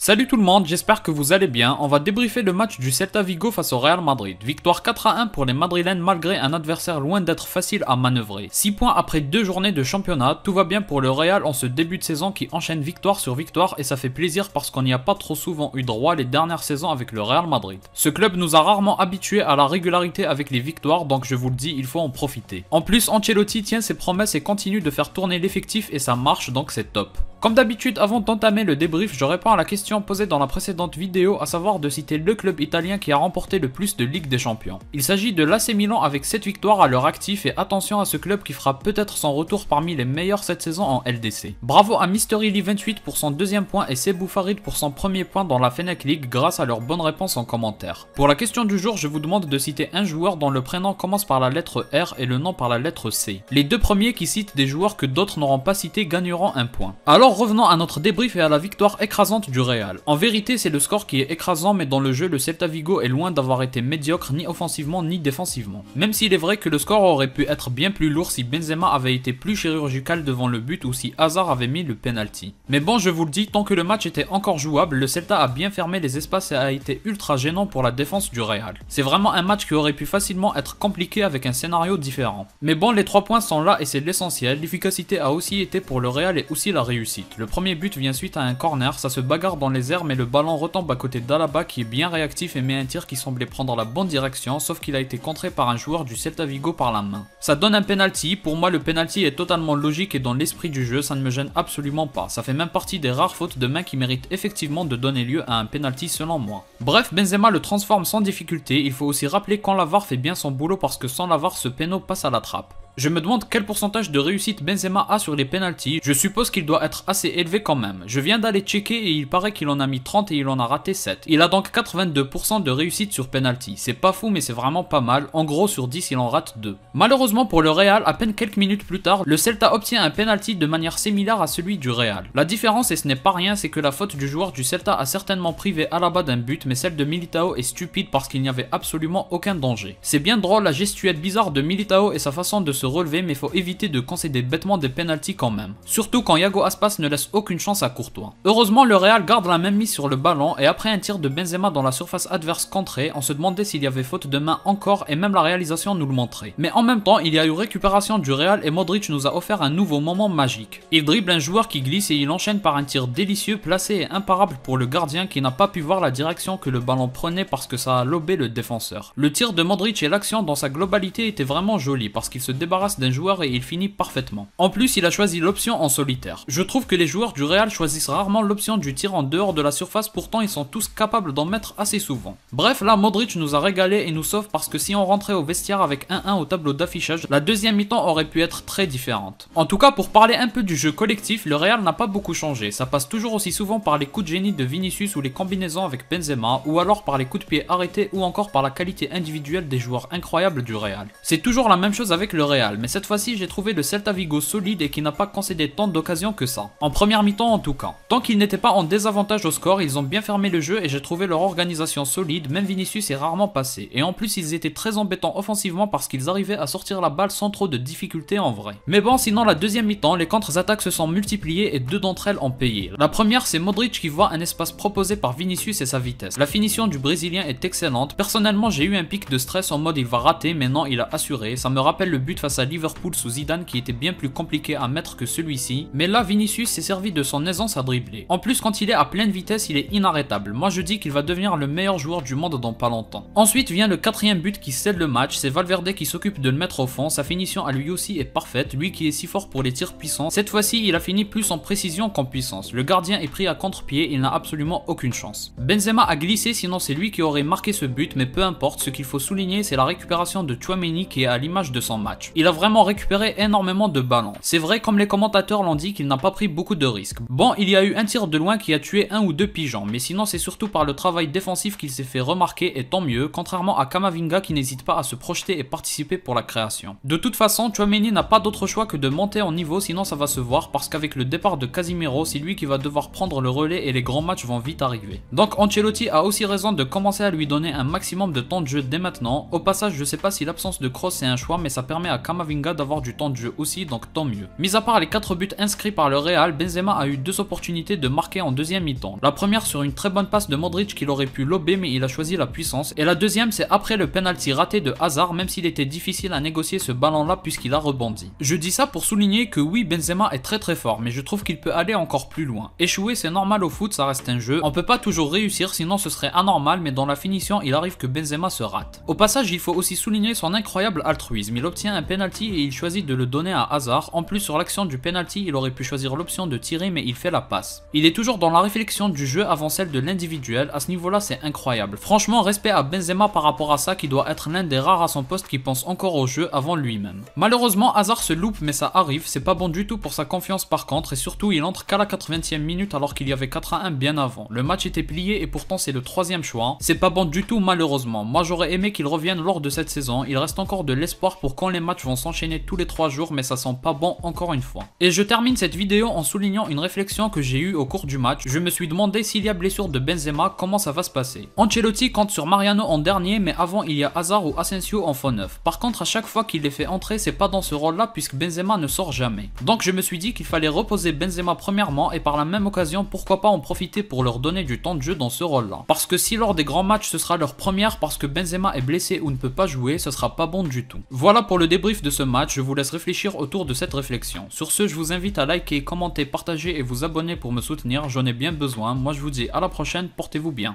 Salut tout le monde, j'espère que vous allez bien. On va débriefer le match du Celta Vigo face au Real Madrid. Victoire 4-1 pour les Madrilènes malgré un adversaire loin d'être facile à manœuvrer. 6 points après 2 journées de championnat, tout va bien pour le Real en ce début de saison qui enchaîne victoire sur victoire et ça fait plaisir parce qu'on n'y a pas trop souvent eu droit les dernières saisons avec le Real Madrid. Ce club nous a rarement habitués à la régularité avec les victoires, donc je vous le dis, il faut en profiter. En plus, Ancelotti tient ses promesses et continue de faire tourner l'effectif et ça marche, donc c'est top. Comme d'habitude, avant d'entamer le débrief, je réponds à la question posée dans la précédente vidéo, à savoir de citer le club italien qui a remporté le plus de Ligue des Champions. Il s'agit de l'AC Milan avec 7 victoires à leur actif et attention à ce club qui fera peut-être son retour parmi les meilleurs cette saison en LDC. Bravo à MrEli28 pour son deuxième point et Sebou Farid pour son premier point dans la Fennec League grâce à leurs bonnes réponses en commentaire. Pour la question du jour, je vous demande de citer un joueur dont le prénom commence par la lettre R et le nom par la lettre C. Les deux premiers qui citent des joueurs que d'autres n'auront pas cités gagneront un point. Alors revenons à notre débrief et à la victoire écrasante du Real. En vérité, c'est le score qui est écrasant, mais dans le jeu, le Celta Vigo est loin d'avoir été médiocre ni offensivement ni défensivement. Même s'il est vrai que le score aurait pu être bien plus lourd si Benzema avait été plus chirurgical devant le but ou si Hazard avait mis le penalty. Mais bon, je vous le dis, tant que le match était encore jouable, le Celta a bien fermé les espaces et a été ultra gênant pour la défense du Real. C'est vraiment un match qui aurait pu facilement être compliqué avec un scénario différent. Mais bon, les 3 points sont là et c'est l'essentiel. L'efficacité a aussi été pour le Real et aussi la réussite. Le premier but vient suite à un corner, ça se bagarre dans les airs mais le ballon retombe à côté d'Alaba qui est bien réactif et met un tir qui semblait prendre la bonne direction, sauf qu'il a été contré par un joueur du Celta Vigo par la main. Ça donne un penalty, pour moi le penalty est totalement logique et dans l'esprit du jeu, ça ne me gêne absolument pas. Ça fait même partie des rares fautes de main qui méritent effectivement de donner lieu à un penalty selon moi. Bref, Benzema le transforme sans difficulté, il faut aussi rappeler quand la VAR fait bien son boulot parce que sans la VAR ce péno passe à la trappe. Je me demande quel pourcentage de réussite Benzema a sur les penalties, je suppose qu'il doit être assez élevé quand même. Je viens d'aller checker et il paraît qu'il en a mis 30 et il en a raté 7. Il a donc 82% de réussite sur penalty. C'est pas fou mais c'est vraiment pas mal, en gros sur 10 il en rate 2. Malheureusement pour le Real, à peine quelques minutes plus tard, le Celta obtient un penalty de manière similaire à celui du Real. La différence, et ce n'est pas rien, c'est que la faute du joueur du Celta a certainement privé Alaba d'un but, mais celle de Militao est stupide parce qu'il n'y avait absolument aucun danger. C'est bien drôle la gestuelle bizarre de Militao et sa façon de se relever, mais faut éviter de concéder bêtement des penalties quand même. Surtout quand Iago Aspas ne laisse aucune chance à Courtois. Heureusement, le Real garde la même mise sur le ballon et après un tir de Benzema dans la surface adverse contrée, on se demandait s'il y avait faute de main encore et même la réalisation nous le montrait. Mais en même temps, il y a eu récupération du Real et Modric nous a offert un nouveau moment magique. Il dribble un joueur qui glisse et il enchaîne par un tir délicieux placé et imparable pour le gardien qui n'a pas pu voir la direction que le ballon prenait parce que ça a lobé le défenseur. Le tir de Modric et l'action dans sa globalité étaient vraiment jolis parce qu'il se débarrasse d'un joueur et il finit parfaitement. En plus, il a choisi l'option en solitaire. Je trouve que les joueurs du Real choisissent rarement l'option du tir en dehors de la surface, pourtant ils sont tous capables d'en mettre assez souvent. Bref, là Modric nous a régalé et nous sauve parce que si on rentrait au vestiaire avec 1-1 au tableau d'affichage, la deuxième mi-temps aurait pu être très différente. En tout cas, pour parler un peu du jeu collectif, le Real n'a pas beaucoup changé. Ça passe toujours aussi souvent par les coups de génie de Vinicius ou les combinaisons avec Benzema, ou alors par les coups de pied arrêtés ou encore par la qualité individuelle des joueurs incroyables du Real. C'est toujours la même chose avec le Real, mais cette fois-ci j'ai trouvé le Celta Vigo solide et qui n'a pas concédé tant d'occasions que ça. En première mi-temps en tout cas. Tant qu'ils n'étaient pas en désavantage au score, ils ont bien fermé le jeu et j'ai trouvé leur organisation solide, même Vinicius est rarement passé. Et en plus ils étaient très embêtants offensivement parce qu'ils arrivaient à sortir la balle sans trop de difficultés en vrai. Mais bon, sinon la deuxième mi-temps, les contre-attaques se sont multipliées et 2 d'entre elles ont payé. La première, c'est Modric qui voit un espace proposé par Vinicius et sa vitesse. La finition du Brésilien est excellente. Personnellement j'ai eu un pic de stress en mode il va rater, mais non, il a assuré. Ça me rappelle le but face à Liverpool sous Zidane qui était bien plus compliqué à mettre que celui-ci, mais là Vinicius s'est servi de son aisance à dribbler. En plus, quand il est à pleine vitesse, il est inarrêtable. Moi je dis qu'il va devenir le meilleur joueur du monde dans pas longtemps. Ensuite vient le 4e but qui scelle le match, c'est Valverde qui s'occupe de le mettre au fond. Sa finition à lui aussi est parfaite, lui qui est si fort pour les tirs puissants. Cette fois-ci il a fini plus en précision qu'en puissance. Le gardien est pris à contre-pied, il n'a absolument aucune chance. Benzema a glissé, sinon c'est lui qui aurait marqué ce but, mais peu importe, ce qu'il faut souligner c'est la récupération de Tchouaméni qui est à l'image de son match. Il a vraiment récupéré énormément de ballons. C'est vrai, comme les commentateurs l'ont dit, qu'il n'a pas pris beaucoup de risques. Bon, il y a eu un tir de loin qui a tué 1 ou 2 pigeons, mais sinon c'est surtout par le travail défensif qu'il s'est fait remarquer et tant mieux, contrairement à Camavinga qui n'hésite pas à se projeter et participer pour la création. De toute façon, Tchouaméni n'a pas d'autre choix que de monter en niveau, sinon ça va se voir parce qu'avec le départ de Casemiro, c'est lui qui va devoir prendre le relais et les grands matchs vont vite arriver. Donc Ancelotti a aussi raison de commencer à lui donner un maximum de temps de jeu dès maintenant. Au passage, je sais pas si l'absence de Kroos est un choix, mais ça permet à Camavinga d'avoir du temps de jeu aussi, donc tant mieux. Mis à part les 4 buts inscrits par le Real, Benzema a eu 2 opportunités de marquer en deuxième mi-temps. La première sur une très bonne passe de Modric qu'il aurait pu lober mais il a choisi la puissance, et la deuxième c'est après le penalty raté de Hazard, même s'il était difficile à négocier ce ballon là puisqu'il a rebondi. Je dis ça pour souligner que oui, Benzema est très fort, mais je trouve qu'il peut aller encore plus loin. Échouer c'est normal au foot, ça reste un jeu, on peut pas toujours réussir sinon ce serait anormal, mais dans la finition il arrive que Benzema se rate. Au passage il faut aussi souligner son incroyable altruisme, il obtient un penalty et il choisit de le donner à Hazard. En plus sur l'action du penalty il aurait pu choisir l'option de tirer mais il fait la passe. Il est toujours dans la réflexion du jeu avant celle de l'individuel, à ce niveau là c'est incroyable. Franchement respect à Benzema par rapport à ça, qui doit être l'un des rares à son poste qui pense encore au jeu avant lui-même. Malheureusement Hazard se loupe mais ça arrive, c'est pas bon du tout pour sa confiance par contre, et surtout il entre qu'à la 80e minute alors qu'il y avait 4-1 bien avant. Le match était plié et pourtant c'est le 3e choix, c'est pas bon du tout malheureusement. Moi j'aurais aimé qu'il revienne lors de cette saison, il reste encore de l'espoir pour quand les matchs vont s'enchaîner tous les 3 jours, mais ça sent pas bon encore une fois. Et je termine cette vidéo en soulignant une réflexion que j'ai eue au cours du match. Je me suis demandé s'il y a blessure de Benzema, comment ça va se passer. Ancelotti compte sur Mariano en dernier, mais avant il y a Hazard ou Asensio en faux neuf. Par contre à chaque fois qu'il les fait entrer c'est pas dans ce rôle là puisque Benzema ne sort jamais. Donc je me suis dit qu'il fallait reposer Benzema premièrement, et par la même occasion pourquoi pas en profiter pour leur donner du temps de jeu dans ce rôle là. Parce que si lors des grands matchs ce sera leur première parce que Benzema est blessé ou ne peut pas jouer, ce sera pas bon du tout. Voilà pour le débrief de ce match, je vous laisse réfléchir autour de cette réflexion. Sur ce je vous invite à liker, commenter, partager et vous abonner pour me soutenir, j'en ai bien besoin. Moi je vous dis à la prochaine, portez-vous bien.